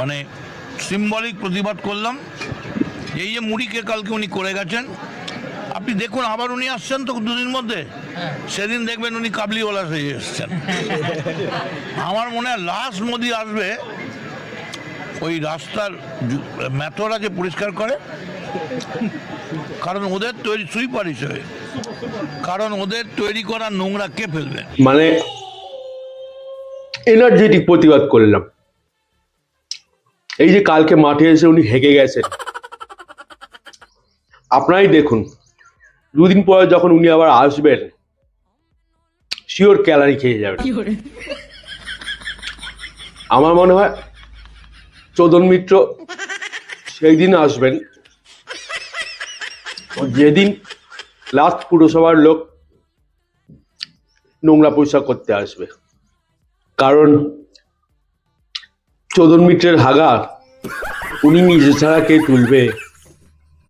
মানে সিম্বলিক প্রতিবাদ করলাম। এই যে মুড়িকে কালকে উনি করে গেছেন, আপনি দেখুন আবার উনি আসছেন তো দুদিন মধ্যে, সেদিন দেখবেন উনি কাবলিওয়ালা হয়ে এসছেন। আমার মনে হয় লাস্ট মোদি আসবে ওই রাস্তার মেথরা যে পরিষ্কার করে, কারণ ওদের তৈরি সুইপার হিসেবে, কারণ ওদের তৈরি করা নোংরা কে ফেলবে। মানে এনার্জেটিক প্রতিবাদ করলাম। এই যে কালকে মাঠে এসে উনি হেগে গেছেন, আপনারাই দেখুন দুদিন পরে যখন উনি আবার আসবেন শিওর ক্যালারি খেয়ে যাবেন। আমার মনে হয় চোদন মিত্র সেই দিন আসবেন যেদিন লাস্ট পুরসভার লোক নোংরা পরিষ্কার করতে আসবে, কারণ চোদন মিত্রের হাগা উনি নিজে ছাড়া কে তুলবে।